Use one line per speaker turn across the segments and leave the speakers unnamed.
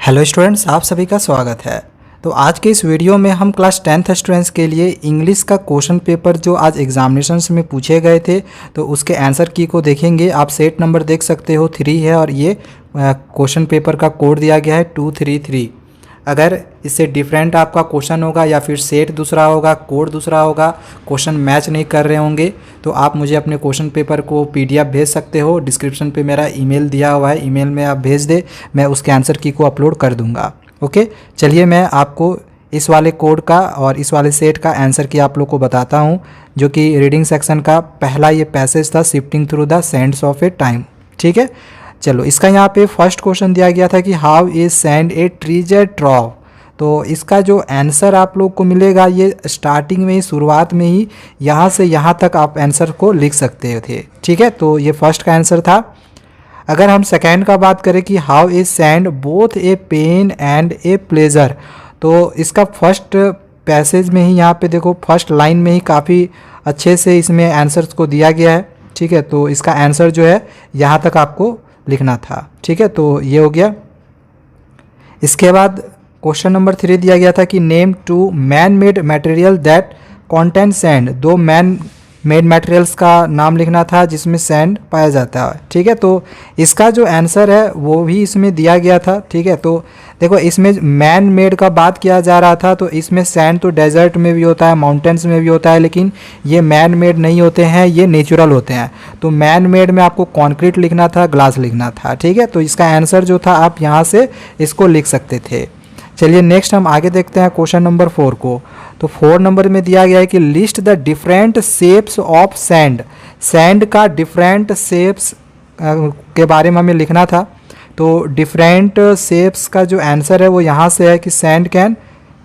Hello students, आप सभी का स्वागत है। तो आज के इस वीडियो में हम क्लास 10th स्टूडेंट्स के लिए इंग्लिश का क्वेश्चन पेपर जो आज एग्जामिनेशंस में पूछे गए थे तो उसके आंसर की को देखेंगे। आप सेट नंबर देख सकते हो 3 है और ये क्वेश्चन पेपर का कोड दिया गया है 233। अगर इससे डिफरेंट आपका क्वेश्चन होगा या फिर सेट दूसरा होगा, कोड दूसरा होगा, क्वेश्चन मैच नहीं कर रहे होंगे तो आप मुझे अपने क्वेश्चन पेपर को PDF भेज सकते हो। डिस्क्रिप्शन पे मेरा ईमेल दिया हुआ है, ईमेल में आप भेज दे, मैं उसके आंसर की को अपलोड कर दूंगा। ओके, चलिए मैं आपको इस वाले कोड का और इस वाले सेट का आंसर की आप लोग को बताता हूँ, जो कि रीडिंग सेक्शन का पहला ये पैसेज था, shifting through the Sands of A time. ठीक है, चलो इसका यहाँ पे फर्स्ट क्वेश्चन दिया गया था कि how is sand a treasure trove. तो इसका जो आंसर आप लोग को मिलेगा ये स्टार्टिंग में ही, शुरुआत में ही यहाँ से यहाँ तक आप आंसर को लिख सकते थे। ठीक है, तो ये फर्स्ट का आंसर था। अगर हम सेकेंड का बात करें कि how is sand both a pain and a pleasure, तो इसका फर्स्ट पैसेज में ही यहाँ पे देखो फर्स्ट लाइन में ही काफ़ी अच्छे से इसमें आंसर्स को दिया गया है। ठीक है, तो इसका आंसर जो है यहाँ तक आपको लिखना था। ठीक है, तो ये हो गया। इसके बाद क्वेश्चन नंबर 3 दिया गया था कि name 2 man made material that contain sand. 2 man made materials का नाम लिखना था जिसमें सैंड पाया जाता है। ठीक है, तो इसका जो आंसर है वो भी इसमें दिया गया था। ठीक है, तो देखो इसमें मैन मेड का बात किया जा रहा था, तो इसमें सैंड तो डेजर्ट में भी होता है, माउंटेन्स में भी होता है, लेकिन ये मैन मेड नहीं होते हैं, ये नेचुरल होते हैं। तो मैन मेड में आपको कंक्रीट लिखना था, ग्लास लिखना था। ठीक है, तो इसका आंसर जो था आप यहाँ से इसको लिख सकते थे। चलिए नेक्स्ट हम आगे देखते हैं क्वेश्चन नंबर 4 को। तो 4 नंबर में दिया गया है कि list the different shapes of sand. Sand का डिफरेंट शेप्स के बारे में हमें लिखना था। तो डिफरेंट शेप्स का जो आंसर है वो यहाँ से है कि sand can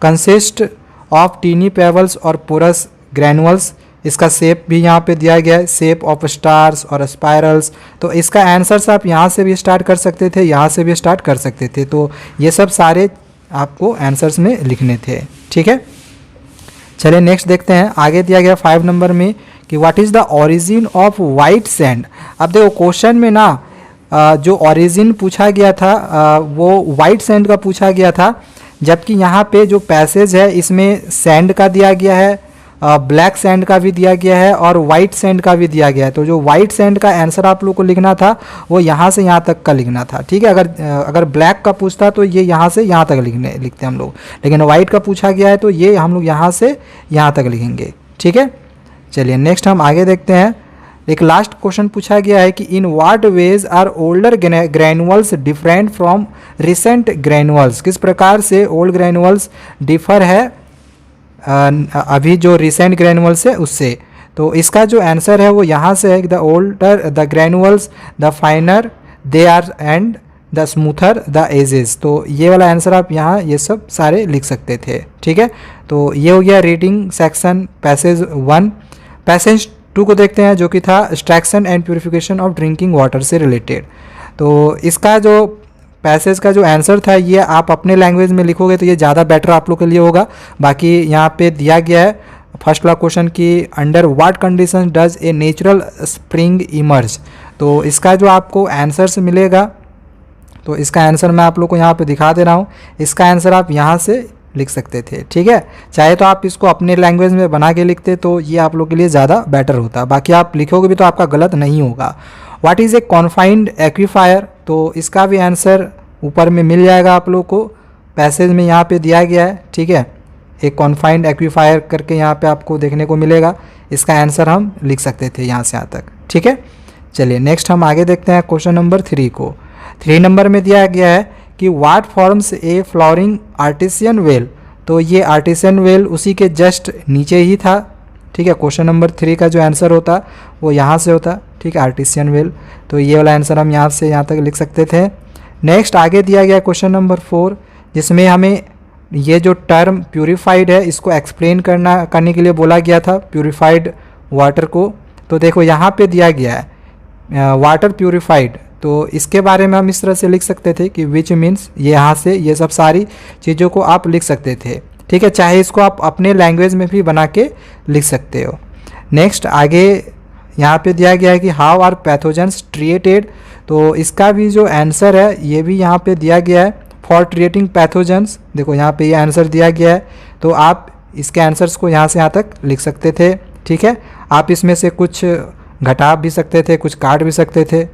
consist of tiny pebbles और पोरस ग्रैनुअल्स। इसका शेप भी यहाँ पे दिया गया है, शेप ऑफ स्टार्स और स्पायरल्स। तो इसका आंसर आप यहाँ से भी स्टार्ट कर सकते थे, यहाँ से भी स्टार्ट कर सकते थे। तो ये सब सारे आपको आंसर्स में लिखने थे। ठीक है, चलिए नेक्स्ट देखते हैं। आगे दिया गया 5 नंबर में कि what is the origin of white sand. अब देखो क्वेश्चन में ना जो ओरिजिन पूछा गया था वो वाइट सैंड का पूछा गया था, जबकि यहाँ पे जो पैसेज है इसमें सैंड का दिया गया है, ब्लैक सैंड का भी दिया गया है और वाइट सैंड का भी दिया गया है। तो जो वाइट सैंड का आंसर आप लोग को लिखना था वो यहाँ से यहाँ तक का लिखना था। ठीक है, अगर ब्लैक का पूछता तो ये यहाँ से यहाँ तक लिखते हम लोग, लेकिन वाइट का पूछा गया है तो ये हम लोग यहाँ से यहाँ तक लिखेंगे। ठीक है, चलिए नेक्स्ट हम आगे देखते हैं। एक लास्ट क्वेश्चन पूछा गया है कि in what ways are older granules different from recent granules. किस प्रकार से ओल्ड ग्रैनुअल्स डिफर है अभी जो रिसेंट ग्रैनुअल्स है उससे। तो इसका जो आंसर है वो यहाँ से है कि the older the granules the finer they are and the smoother the edges. तो ये वाला आंसर आप यहाँ ये सब सारे लिख सकते थे। ठीक है, तो ये हो गया रीडिंग सेक्शन पैसेज 1। पैसेज 2 को देखते हैं जो कि था extraction and purification of drinking water से रिलेटेड। तो इसका जो पैसेज का जो आंसर था ये आप अपने लैंग्वेज में लिखोगे तो ये ज़्यादा बेटर आप लोग के लिए होगा। बाकी यहाँ पे दिया गया है फर्स्ट वाला क्वेश्चन कि under what condition does a natural spring emerge. तो इसका जो आपको आंसर्स मिलेगा, तो इसका आंसर मैं आप लोग को यहाँ पे दिखा दे रहा हूँ। इसका आंसर आप यहाँ से लिख सकते थे। ठीक है, चाहे तो आप इसको अपने लैंग्वेज में बना के लिखते तो ये आप लोग के लिए ज़्यादा बेटर होता, बाकी आप लिखोगे भी तो आपका गलत नहीं होगा। What is a confined aquifer. तो इसका भी आंसर ऊपर में मिल जाएगा आप लोग को, पैसेज में यहाँ पे दिया गया है। ठीक है, एक कॉन्फाइंड एक्वीफायर करके यहाँ पे आपको देखने को मिलेगा। इसका आंसर हम लिख सकते थे यहाँ से यहाँ तक। ठीक है, चलिए नेक्स्ट हम आगे देखते हैं क्वेश्चन नंबर 3 को। 3 नंबर में दिया गया है कि what forms a flowering artisan well. तो ये आर्टिसियन वेल उसी के जस्ट नीचे ही था। ठीक है, क्वेश्चन नंबर 3 का जो आंसर होता वो यहाँ से होता। ठीक है, आर्टिसियन वेल। तो ये वाला आंसर हम यहाँ से यहाँ तक लिख सकते थे। नेक्स्ट आगे दिया गया क्वेश्चन नंबर 4, जिसमें हमें ये जो टर्म प्यूरिफाइड है इसको एक्सप्लेन करने के लिए बोला गया था, प्यूरिफाइड वाटर को। तो देखो यहाँ पे दिया गया है वाटर प्यूरिफाइड, तो इसके बारे में हम इस तरह से लिख सकते थे कि विच मीन्स, ये यहाँ से ये सब सारी चीज़ों को आप लिख सकते थे। ठीक है, चाहे इसको आप अपने लैंग्वेज में भी बना के लिख सकते हो। नेक्स्ट आगे यहाँ पे दिया गया है कि हाउ आर पैथोजेंस ट्रीटेड। तो इसका भी जो आंसर है ये भी यहाँ पे दिया गया है। फॉर ट्रीटिंग पैथोजेंस, देखो यहाँ पे ये आंसर दिया गया है, तो आप इसके आंसर्स को यहाँ से यहाँ तक लिख सकते थे। ठीक है, आप इसमें से कुछ घटा भी सकते थे, कुछ काट भी सकते थे।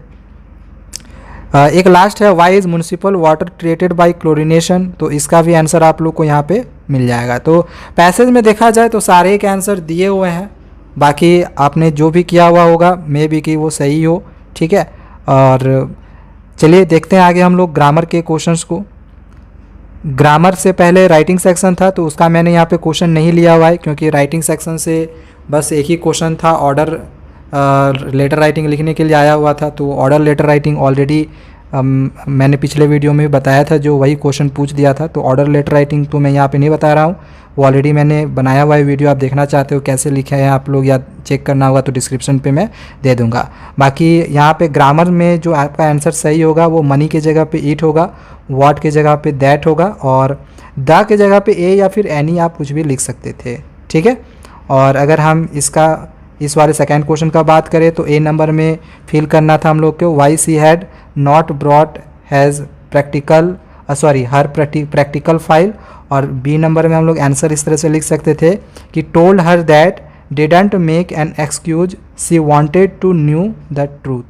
एक लास्ट है, why is municipal water treated by chlorination, तो इसका भी आंसर आप लोग को यहाँ पे मिल जाएगा। तो पैसेज में देखा जाए तो सारे के आंसर दिए हुए हैं, बाकी आपने जो भी किया हुआ होगा मे बी कि वो सही हो। ठीक है, और चलिए देखते हैं आगे हम लोग ग्रामर के क्वेश्चंस को। ग्रामर से पहले राइटिंग सेक्शन था, तो उसका मैंने यहाँ पे क्वेश्चन नहीं लिया हुआ है, क्योंकि राइटिंग सेक्शन से बस एक ही क्वेश्चन था, ऑर्डर लेटर राइटिंग लिखने के लिए आया हुआ था। तो ऑर्डर लेटर राइटिंग ऑलरेडी मैंने पिछले वीडियो में बताया था, जो वही क्वेश्चन पूछ दिया था। तो ऑर्डर लेटर राइटिंग तो मैं यहाँ पे नहीं बता रहा हूँ, वो ऑलरेडी मैंने बनाया हुआ है वीडियो, आप देखना चाहते हो कैसे लिखे हैं आप लोग या चेक करना होगा तो डिस्क्रिप्शन पे मैं दे दूँगा। बाकी यहाँ पे ग्रामर में जो आपका आंसर सही होगा वो मनी के जगह पे ईट होगा, व्हाट के जगह पे दैट होगा, और द के जगह पे ए या फिर एनी आप कुछ भी लिख सकते थे। ठीक है, और अगर हम इस वाले सेकेंड क्वेश्चन का बात करें तो ए नंबर में फिल करना था हम लोग को, why she had not brought has her practical file, और बी नंबर में हम लोग आंसर इस तरह से लिख सकते थे कि told her that didn't make an excuse she wanted to knew the truth.